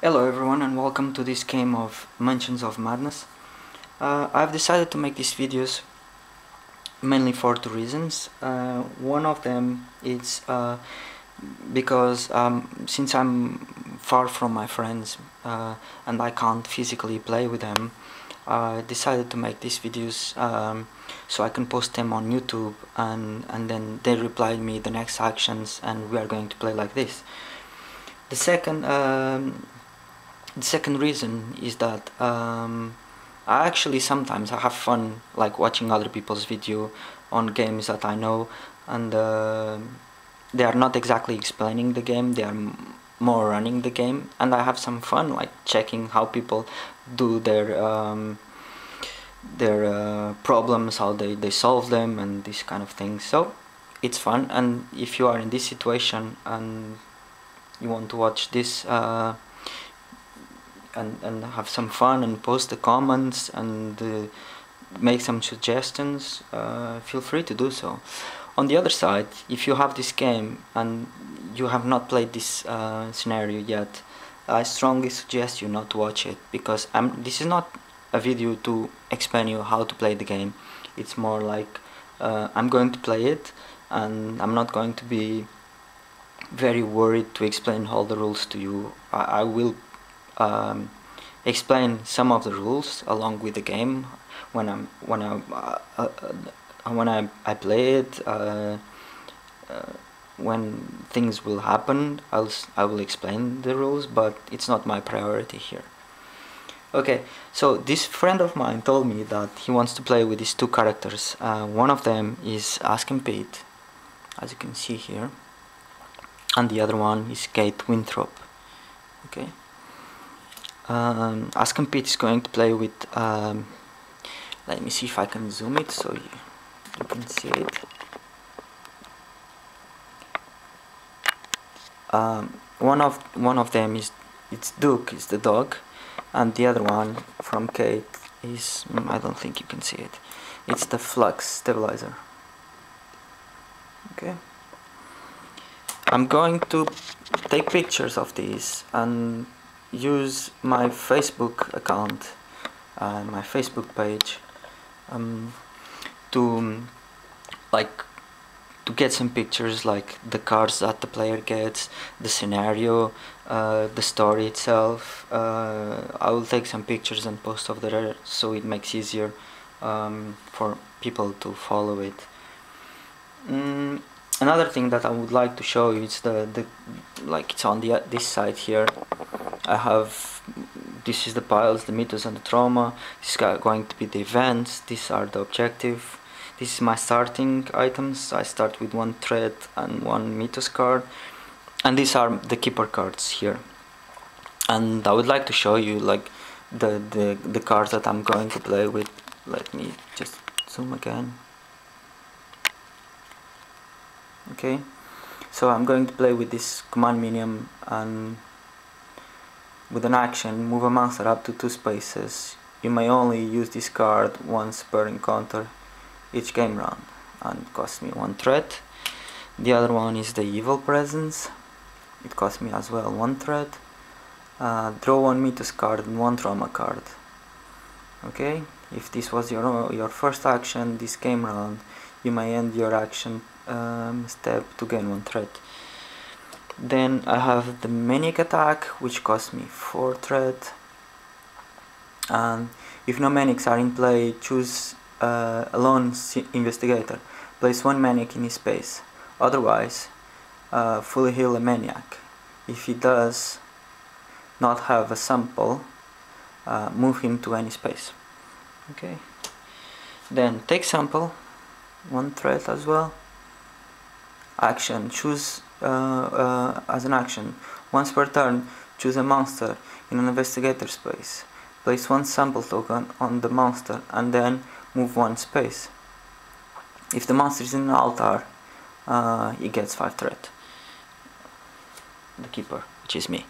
Hello everyone and welcome to this game of Mansions of Madness. I've decided to make these videos mainly for two reasons. One of them is because since I'm far from my friends and I can't physically play with them, I decided to make these videos so I can post them on YouTube and then they reply me the next actions and we are going to play like this. The second reason is that I actually sometimes I have fun like watching other people's video on games that I know, and they are not exactly explaining the game, they are more running the game, and I have some fun like checking how people do their problems, how they solve them and this kind of things. So it's fun, and if you are in this situation and you want to watch this and have some fun and post the comments and make some suggestions, feel free to do so. On the other side, if you have this game and you have not played this scenario yet, I strongly suggest you not to watch it, because this is not a video to explain you how to play the game. It's more like I'm going to play it and I'm not going to be very worried to explain all the rules to you. I will explain some of the rules along with the game when I play it. When things will happen, I will explain the rules, but it's not my priority here. Okay, so this friend of mine told me that he wants to play with these two characters. One of them is Ask and Pete, as you can see here, and the other one is Kate Winthrop. Okay. Ask and Pete is going to play with, let me see if I can zoom it so you can see it. One of them is, it's Duke, is the dog, and the other one from Kate is, I don't think you can see it, it's the Flux stabilizer. Okay. I'm going to take pictures of these and use my Facebook account, my Facebook page, to get some pictures, like the cards that the player gets, the scenario, the story itself. I will take some pictures and post over there so it makes easier for people to follow it. Another thing that I would like to show you is like it's on this side here. I have, this is the piles, the mythos and the trauma. This is going to be the events. These are the objective. This is my starting items. I start with one thread and one mythos card, and these are the keeper cards here. And I would like to show you like the cards that I'm going to play with. Let me just zoom again. Okay, so I'm going to play with this command minion, and with an action, move a monster up to 2 spaces. You may only use this card once per encounter each game round, and it costs me 1 threat. The other one is the Evil Presence. It costs me as well 1 threat. Draw 1 mythos card and 1 trauma card. Okay, if this was your first action this game round, you may end your action step to gain 1 threat. Then I have the Maniac Attack, which costs me 4 threat. And if no Maniacs are in play, choose a lone investigator. Place 1 Maniac in his space. Otherwise, fully heal a Maniac. If he does not have a sample, move him to any space. Okay. Then take sample, 1 threat as well. Action, choose as an action, once per turn, choose a monster in an investigator space. Place 1 sample token on the monster and then move 1 space. If the monster is in an altar, he gets 5 threat. The keeper, which is me.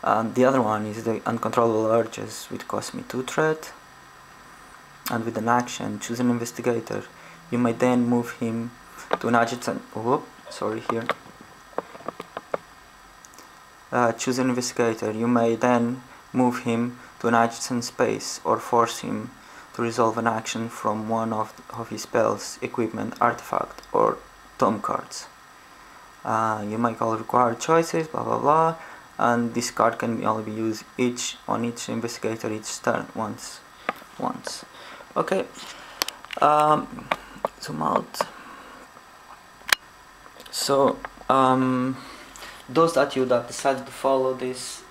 The other one is the Uncontrollable Urges, which costs me 2 threat. And with an action, choose an investigator. You may then move him to an adjacent. Whoop, sorry here. choose an investigator. You may then move him to an adjacent space or force him to resolve an action from one of his spells, equipment, artifact, or tome cards. You make all required choices, blah blah blah, and this card can only be used on each investigator each turn once. Okay. Zoom out. So those that decided to follow this,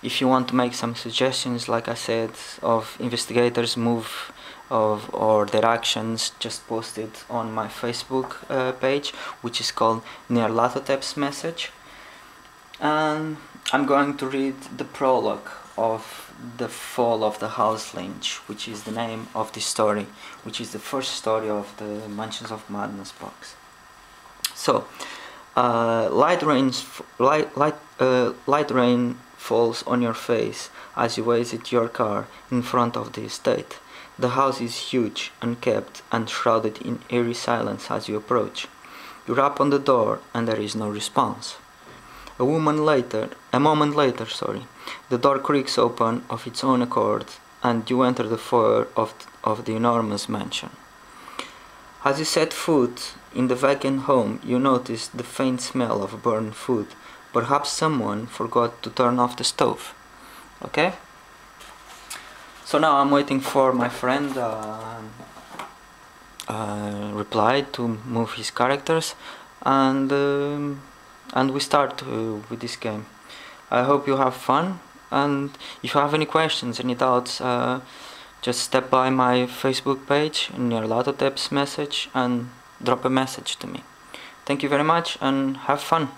if you want to make some suggestions, like I said, of investigators' move or their actions, just post it on my Facebook page, which is called Nyarlathotep's Message. And I'm going to read the prologue of The Fall of the House Lynch, which is the name of this story, which is the first story of the Mansions of Madness box. So, light rain falls on your face as you exit your car in front of the estate. The house is huge, unkept, and shrouded in eerie silence as you approach. You rap on the door, and there is no response. A moment later, the door creaks open of its own accord, and you enter the foyer of the enormous mansion. As you set foot in the vacant home, you notice the faint smell of burned food. Perhaps someone forgot to turn off the stove. Okay? So now I'm waiting for my friend reply to move his characters, and we start with this game. I hope you have fun, and if you have any questions, any doubts, just step by my Facebook page, Nyarlathotep's Message, and drop a message to me. Thank you very much, and have fun.